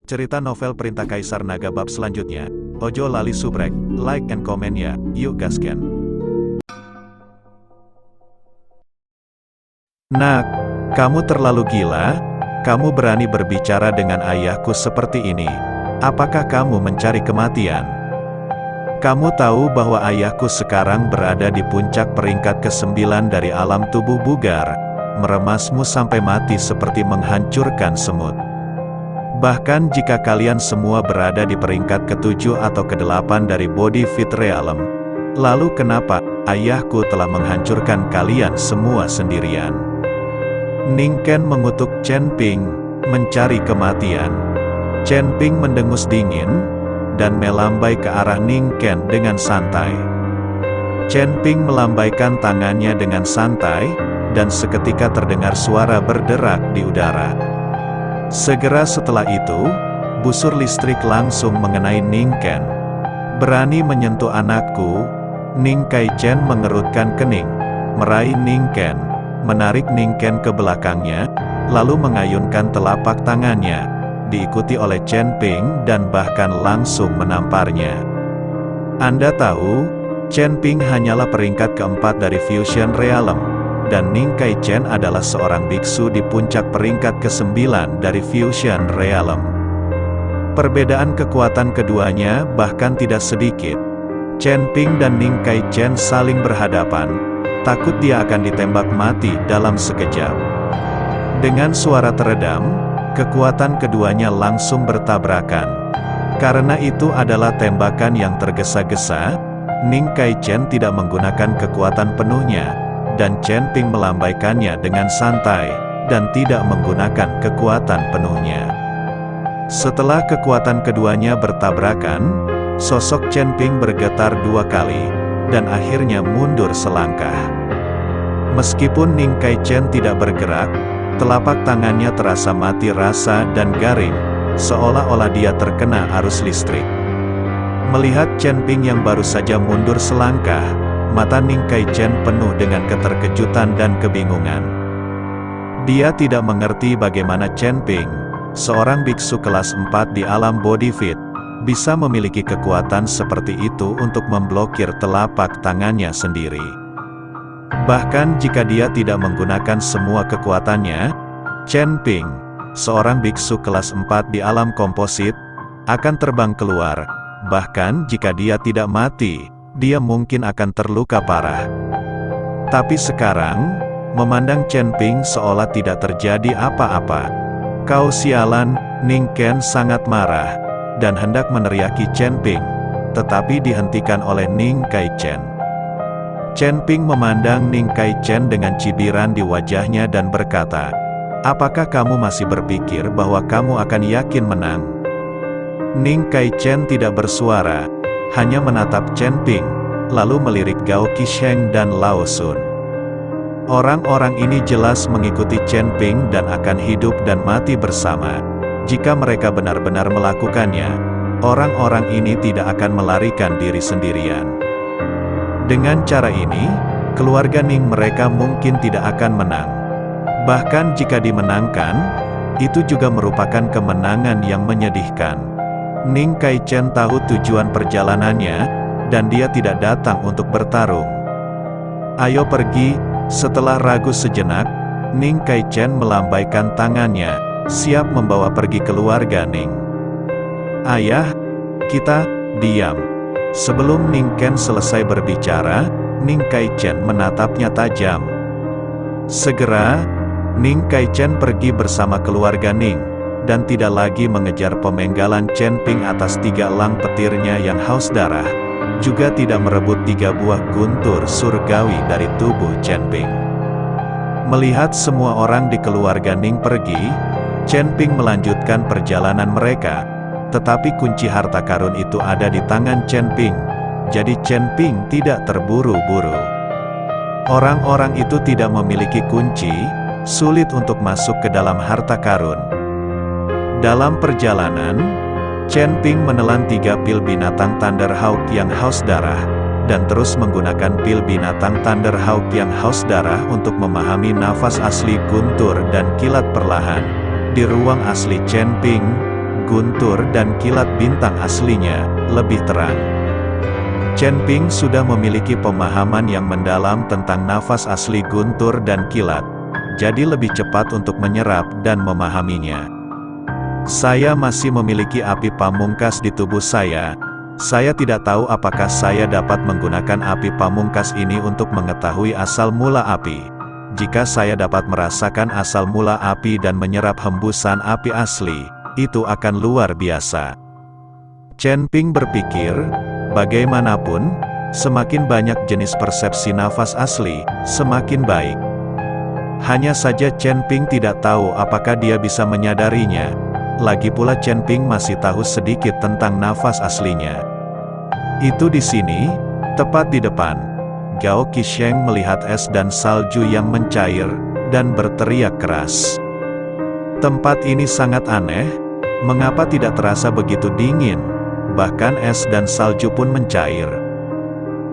Cerita novel Perintah Kaisar Naga bab selanjutnya. Ojo lali subrek, like and comment ya, yuk gasken. Nak, kamu terlalu gila, kamu berani berbicara dengan ayahku seperti ini. Apakah kamu mencari kematian? Kamu tahu bahwa ayahku sekarang berada di puncak peringkat ke-9 dari alam tubuh bugar, meremasmu sampai mati seperti menghancurkan semut. Bahkan jika kalian semua berada di peringkat ke-7 atau ke-8 dari Body Fit Realm, lalu kenapa ayahku telah menghancurkan kalian semua sendirian? Ning Ken mengutuk Chen Ping, mencari kematian. Chen Ping mendengus dingin, dan melambai ke arah Ning Ken dengan santai. Chen Ping melambaikan tangannya dengan santai, dan seketika terdengar suara berderak di udara. Segera setelah itu, busur listrik langsung mengenai Ning Ken. Berani menyentuh anakku? Ning Kai Chen mengerutkan kening, meraih Ning Ken, menarik Ning Ken ke belakangnya, lalu mengayunkan telapak tangannya, diikuti oleh Chen Ping dan bahkan langsung menamparnya. Anda tahu, Chen Ping hanyalah peringkat keempat dari Fusion Realm, dan Ning Kai Chen adalah seorang biksu di puncak peringkat ke-9 dari Fusion Realm. Perbedaan kekuatan keduanya bahkan tidak sedikit. Chen Ping dan Ning Kai Chen saling berhadapan, takut dia akan ditembak mati dalam sekejap. Dengan suara teredam, kekuatan keduanya langsung bertabrakan. Karena itu adalah tembakan yang tergesa-gesa, Ning Kai Chen tidak menggunakan kekuatan penuhnya, dan Chen Ping melambaikannya dengan santai, dan tidak menggunakan kekuatan penuhnya. Setelah kekuatan keduanya bertabrakan, sosok Chen Ping bergetar 2 kali, dan akhirnya mundur selangkah. Meskipun Ning Kai Chen tidak bergerak, telapak tangannya terasa mati rasa dan garing, seolah-olah dia terkena arus listrik. Melihat Chen Ping yang baru saja mundur selangkah, mata Ning Kai Chen penuh dengan keterkejutan dan kebingungan. Dia tidak mengerti bagaimana Chen Ping, seorang biksu kelas 4 di alam Body Fit, bisa memiliki kekuatan seperti itu untuk memblokir telapak tangannya sendiri. Bahkan jika dia tidak menggunakan semua kekuatannya, Chen Ping, seorang biksu kelas 4 di alam komposit, akan terbang keluar. Bahkan jika dia tidak mati, dia mungkin akan terluka parah. Tapi sekarang, memandang Chen Ping seolah tidak terjadi apa-apa. Kau sialan, Ning Ken sangat marah, dan hendak meneriaki Chen Ping, tetapi dihentikan oleh Ning Kai Chen. Chen Ping memandang Ning Kai Chen dengan cibiran di wajahnya dan berkata, "Apakah kamu masih berpikir bahwa kamu akan yakin menang?" Ning Kai Chen tidak bersuara, hanya menatap Chen Ping, lalu melirik Gao Qisheng dan Lao Sun. Orang-orang ini jelas mengikuti Chen Ping dan akan hidup dan mati bersama. Jika mereka benar-benar melakukannya, orang-orang ini tidak akan melarikan diri sendirian. Dengan cara ini, keluarga Ning mereka mungkin tidak akan menang. Bahkan jika dimenangkan, itu juga merupakan kemenangan yang menyedihkan. Ning Kai Chen tahu tujuan perjalanannya, dan dia tidak datang untuk bertarung. "Ayo pergi." Setelah ragu sejenak, Ning Kai Chen melambaikan tangannya, siap membawa pergi keluarga Ning. "Ayah, kita diam." Sebelum Ning Ken selesai berbicara, Ning Kai Chen menatapnya tajam. Segera, Ning Kai Chen pergi bersama keluarga Ning, dan tidak lagi mengejar pemenggalan Chen Ping atas 3 elang petirnya yang haus darah, juga tidak merebut 3 buah guntur surgawi dari tubuh Chen Ping. Melihat semua orang di keluarga Ning pergi, Chen Ping melanjutkan perjalanan mereka, tetapi kunci harta karun itu ada di tangan Chen Ping, jadi Chen Ping tidak terburu-buru. Orang-orang itu tidak memiliki kunci, sulit untuk masuk ke dalam harta karun. Dalam perjalanan, Chen Ping menelan 3 pil binatang Thunderhawk yang haus darah, dan terus menggunakan pil binatang Thunderhawk yang haus darah untuk memahami nafas asli guntur dan kilat perlahan. Di ruang asli Chen Ping, guntur dan kilat bintang aslinya lebih terang. Chen Ping sudah memiliki pemahaman yang mendalam tentang nafas asli guntur dan kilat, jadi lebih cepat untuk menyerap dan memahaminya. Saya masih memiliki api pamungkas di tubuh saya. Saya tidak tahu apakah saya dapat menggunakan api pamungkas ini untuk mengetahui asal mula api. Jika saya dapat merasakan asal mula api dan menyerap hembusan api asli, itu akan luar biasa. Chen Ping berpikir, bagaimanapun, semakin banyak jenis persepsi nafas asli, semakin baik. Hanya saja Chen Ping tidak tahu apakah dia bisa menyadarinya. Lagi pula Chen Ping masih tahu sedikit tentang nafas aslinya. Itu di sini, tepat di depan. Gao Qisheng melihat es dan salju yang mencair, dan berteriak keras. Tempat ini sangat aneh, mengapa tidak terasa begitu dingin? Bahkan es dan salju pun mencair.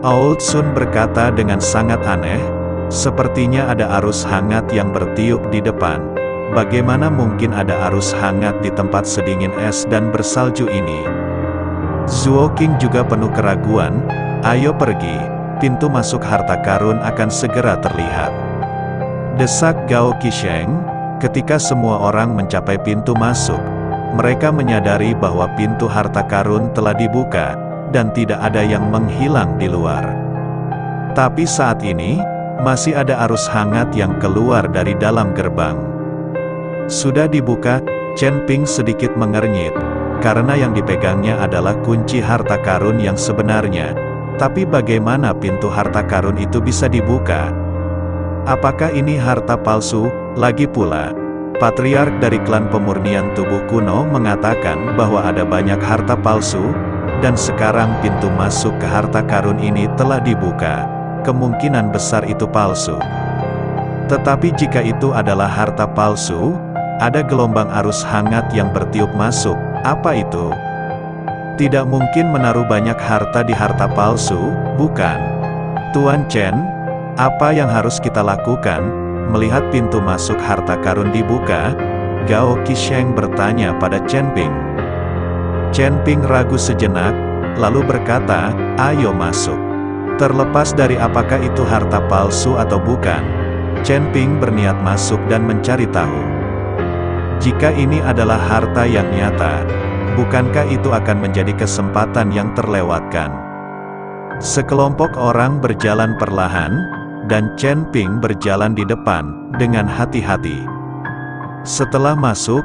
Old Sun berkata dengan sangat aneh, sepertinya ada arus hangat yang bertiup di depan. Bagaimana mungkin ada arus hangat di tempat sedingin es dan bersalju ini? Zuo Qing juga penuh keraguan, ayo pergi, pintu masuk harta karun akan segera terlihat. Desak Gao Qisheng. Ketika semua orang mencapai pintu masuk, mereka menyadari bahwa pintu harta karun telah dibuka, dan tidak ada yang menghilang di luar. Tapi saat ini, masih ada arus hangat yang keluar dari dalam gerbang. Sudah dibuka, Chen Ping sedikit mengernyit, karena yang dipegangnya adalah kunci harta karun yang sebenarnya. Tapi bagaimana pintu harta karun itu bisa dibuka? Apakah ini harta palsu? Lagi pula, patriark dari klan pemurnian tubuh kuno mengatakan bahwa ada banyak harta palsu, dan sekarang pintu masuk ke harta karun ini telah dibuka. Kemungkinan besar itu palsu. Tetapi jika itu adalah harta palsu, ada gelombang arus hangat yang bertiup masuk. Apa itu? Tidak mungkin menaruh banyak harta di harta palsu, bukan? Tuan Chen, apa yang harus kita lakukan? Melihat pintu masuk harta karun dibuka, Gao Qisheng bertanya pada Chen Ping. Chen Ping ragu sejenak, lalu berkata, ayo masuk. Terlepas dari apakah itu harta palsu atau bukan, Chen Ping berniat masuk dan mencari tahu. Jika ini adalah harta yang nyata, bukankah itu akan menjadi kesempatan yang terlewatkan? Sekelompok orang berjalan perlahan, dan Chen Ping berjalan di depan, dengan hati-hati. Setelah masuk,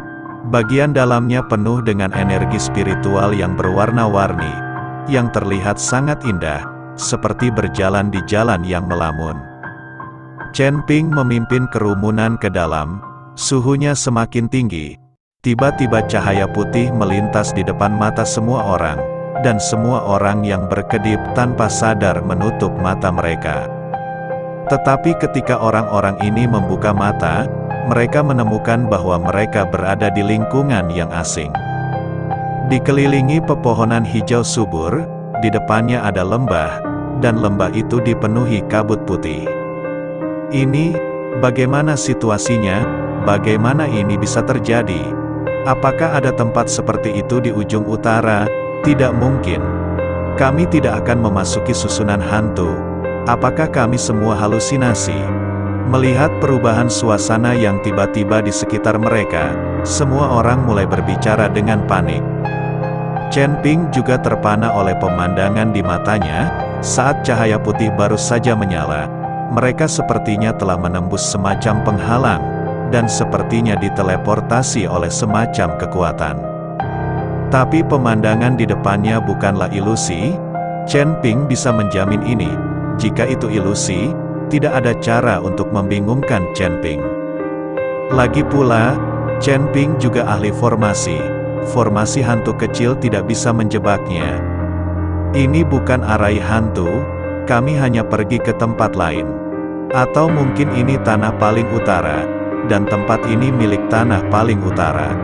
bagian dalamnya penuh dengan energi spiritual yang berwarna-warni, yang terlihat sangat indah, seperti berjalan di jalan yang melamun. Chen Ping memimpin kerumunan ke dalam, suhunya semakin tinggi. Tiba-tiba cahaya putih melintas di depan mata semua orang, dan semua orang yang berkedip tanpa sadar menutup mata mereka. Tetapi ketika orang-orang ini membuka mata, mereka menemukan bahwa mereka berada di lingkungan yang asing. Dikelilingi pepohonan hijau subur, di depannya ada lembah, dan lembah itu dipenuhi kabut putih. Ini, bagaimana situasinya? Bagaimana ini bisa terjadi? Apakah ada tempat seperti itu di ujung utara? Tidak mungkin. Kami tidak akan memasuki susunan hantu. Apakah kami semua halusinasi? Melihat perubahan suasana yang tiba-tiba di sekitar mereka, semua orang mulai berbicara dengan panik. Chen Ping juga terpana oleh pemandangan di matanya, saat cahaya putih baru saja menyala. Mereka sepertinya telah menembus semacam penghalang, dan sepertinya diteleportasi oleh semacam kekuatan. Tapi pemandangan di depannya bukanlah ilusi. Chen Ping bisa menjamin ini. Jika itu ilusi, tidak ada cara untuk membingungkan Chen Ping. Lagi pula, Chen Ping juga ahli formasi. Formasi hantu kecil tidak bisa menjebaknya. Ini bukan arai hantu, kami hanya pergi ke tempat lain. Atau mungkin ini tanah paling utara, dan tempat ini milik tanah paling utara.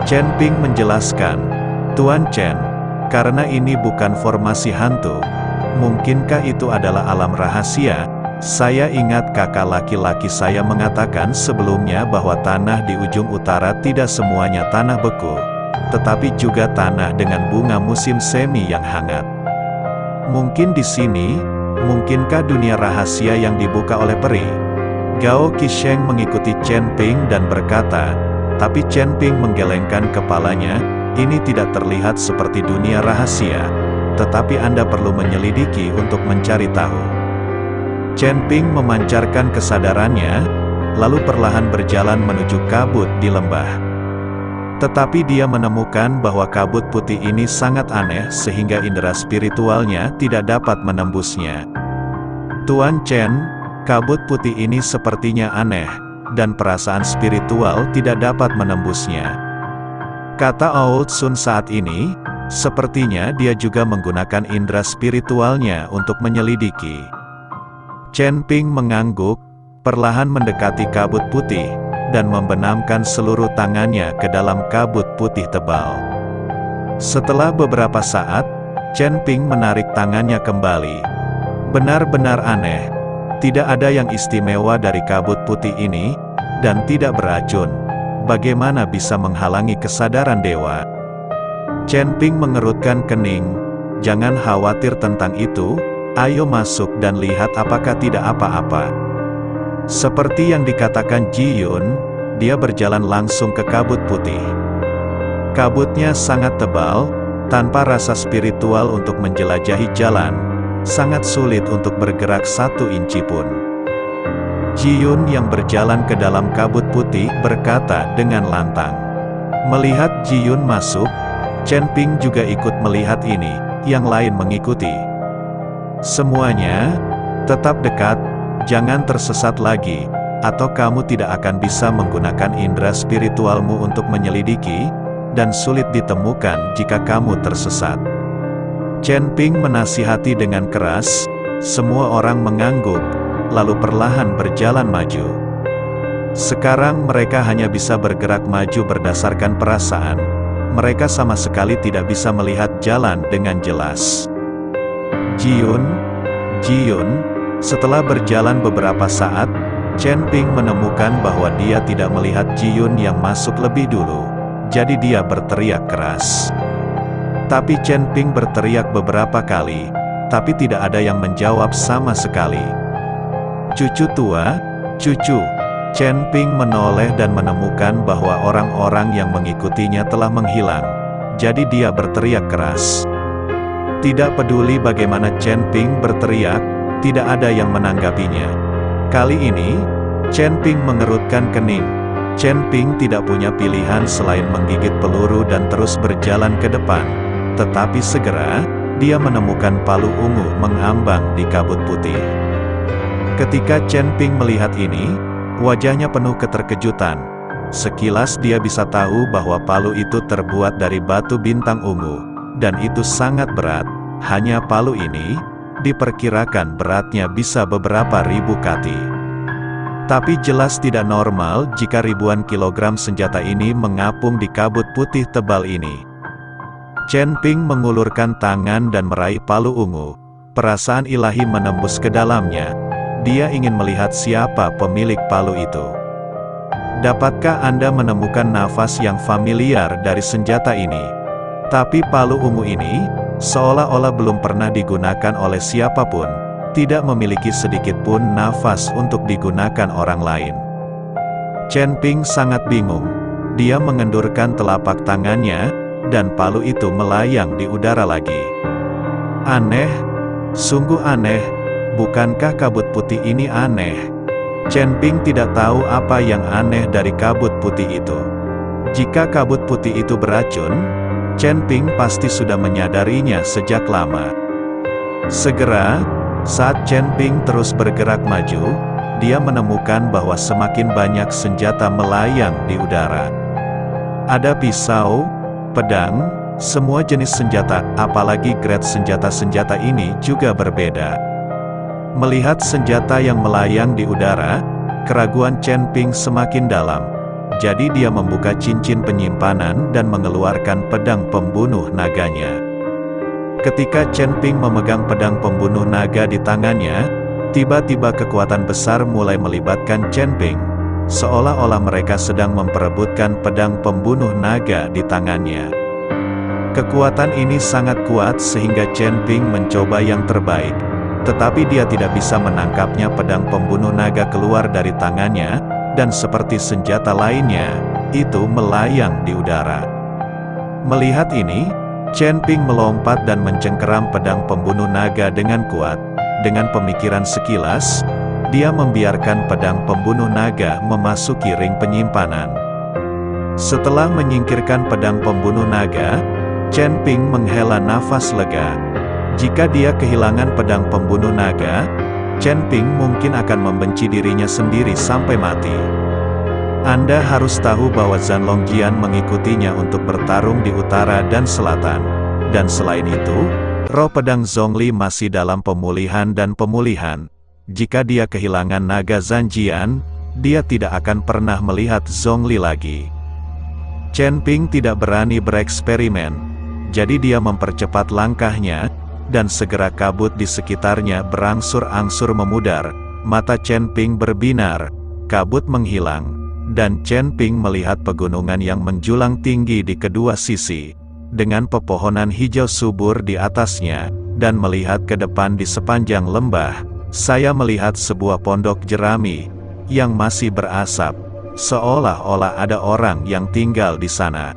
Chen Ping menjelaskan, Tuan Chen, karena ini bukan formasi hantu, mungkinkah itu adalah alam rahasia? Saya ingat kakak laki-laki saya mengatakan sebelumnya bahwa tanah di ujung utara tidak semuanya tanah beku. tetapi juga tanah dengan bunga musim semi yang hangat. Mungkin di sini, mungkinkah dunia rahasia yang dibuka oleh peri? Gao Qisheng mengikuti Chen Ping dan berkata, tapi Chen Ping menggelengkan kepalanya, ini tidak terlihat seperti dunia rahasia, tetapi Anda perlu menyelidiki untuk mencari tahu. Chen Ping memancarkan kesadarannya, lalu perlahan berjalan menuju kabut di lembah. Tetapi dia menemukan bahwa kabut putih ini sangat aneh sehingga indera spiritualnya tidak dapat menembusnya. Tuan Chen, kabut putih ini sepertinya aneh, dan perasaan spiritual tidak dapat menembusnya. Kata Old Sun saat ini, sepertinya dia juga menggunakan indera spiritualnya untuk menyelidiki. Chen Ping mengangguk, perlahan mendekati kabut putih, dan membenamkan seluruh tangannya ke dalam kabut putih tebal. Setelah beberapa saat, Chen Ping menarik tangannya kembali. Benar-benar aneh. Tidak ada yang istimewa dari kabut putih ini, dan tidak beracun. Bagaimana bisa menghalangi kesadaran dewa? Chen Ping mengerutkan kening. Jangan khawatir tentang itu, ayo masuk dan lihat apakah tidak apa-apa. Seperti yang dikatakan Ji Yun, dia berjalan langsung ke kabut putih. Kabutnya sangat tebal, tanpa rasa spiritual untuk menjelajahi jalan, sangat sulit untuk bergerak 1 inci pun. Ji Yun yang berjalan ke dalam kabut putih berkata dengan lantang. Melihat Ji Yun masuk, Chen Ping juga ikut melihat ini, yang lain mengikuti. Semuanya tetap dekat. Jangan tersesat lagi, atau kamu tidak akan bisa menggunakan indera spiritualmu untuk menyelidiki, dan sulit ditemukan jika kamu tersesat. Chen Ping menasihati dengan keras, semua orang mengangguk, lalu perlahan berjalan maju. Sekarang mereka hanya bisa bergerak maju berdasarkan perasaan, mereka sama sekali tidak bisa melihat jalan dengan jelas. Ji Yun, setelah berjalan beberapa saat, Chen Ping menemukan bahwa dia tidak melihat Ji Yun yang masuk lebih dulu, jadi dia berteriak keras. Tapi Chen Ping berteriak beberapa kali, tapi tidak ada yang menjawab sama sekali. Cucu tua, cucu. Chen Ping menoleh dan menemukan bahwa orang-orang yang mengikutinya telah menghilang, jadi dia berteriak keras. Tidak peduli bagaimana Chen Ping berteriak, tidak ada yang menanggapinya. Kali ini, Chen Ping mengerutkan kening. Chen Ping tidak punya pilihan selain menggigit peluru dan terus berjalan ke depan. Tetapi segera, dia menemukan palu ungu mengambang di kabut putih. Ketika Chen Ping melihat ini, wajahnya penuh keterkejutan. Sekilas dia bisa tahu bahwa palu itu terbuat dari batu bintang ungu, dan itu sangat berat. Hanya palu ini, diperkirakan beratnya bisa beberapa ribu kati. Tapi jelas tidak normal jika ribuan kilogram senjata ini mengapung di kabut putih tebal ini. Chen Ping mengulurkan tangan dan meraih palu ungu. Perasaan ilahi menembus ke dalamnya. Dia ingin melihat siapa pemilik palu itu. Dapatkah Anda menemukan nafas yang familiar dari senjata ini? Tapi palu ungu ini, seolah-olah belum pernah digunakan oleh siapapun, tidak memiliki sedikit pun nafas untuk digunakan orang lain. Chen Ping sangat bingung. Dia mengendurkan telapak tangannya, dan palu itu melayang di udara lagi. Aneh, sungguh aneh, bukankah kabut putih ini aneh? Chen Ping tidak tahu apa yang aneh dari kabut putih itu. Jika kabut putih itu beracun, Chen Ping pasti sudah menyadarinya sejak lama. Segera, saat Chen Ping terus bergerak maju, dia menemukan bahwa semakin banyak senjata melayang di udara. Ada pisau, pedang, semua jenis senjata, apalagi grade senjata-senjata ini juga berbeda. Melihat senjata yang melayang di udara, keraguan Chen Ping semakin dalam. Jadi dia membuka cincin penyimpanan dan mengeluarkan pedang pembunuh naganya. Ketika Chen Ping memegang pedang pembunuh naga di tangannya, tiba-tiba kekuatan besar mulai melibatkan Chen Ping. seolah-olah mereka sedang memperebutkan pedang pembunuh naga di tangannya. Kekuatan ini sangat kuat sehingga Chen Ping mencoba yang terbaik, tetapi dia tidak bisa menangkapnya. Pedang pembunuh naga keluar dari tangannya, dan seperti senjata lainnya, itu melayang di udara. Melihat ini, Chen Ping melompat dan mencengkeram pedang pembunuh naga dengan kuat. Dengan pemikiran sekilas, dia membiarkan pedang pembunuh naga memasuki ring penyimpanan. Setelah menyingkirkan pedang pembunuh naga, Chen Ping menghela nafas lega. Jika dia kehilangan pedang pembunuh naga, Chen Ping mungkin akan membenci dirinya sendiri sampai mati. Anda harus tahu bahwa Zhan Longjian mengikutinya untuk bertarung di utara dan selatan. Dan selain itu, roh pedang Zhongli masih dalam pemulihan dan pemulihan. Jika dia kehilangan naga Zanjian, dia tidak akan pernah melihat Zhongli lagi. Chen Ping tidak berani bereksperimen. Jadi dia mempercepat langkahnya, dan segera kabut di sekitarnya berangsur-angsur memudar. Mata Chen Ping berbinar, kabut menghilang, dan Chen Ping melihat pegunungan yang menjulang tinggi di kedua sisi, dengan pepohonan hijau subur di atasnya, dan melihat ke depan di sepanjang lembah, saya melihat sebuah pondok jerami, yang masih berasap, seolah-olah ada orang yang tinggal di sana.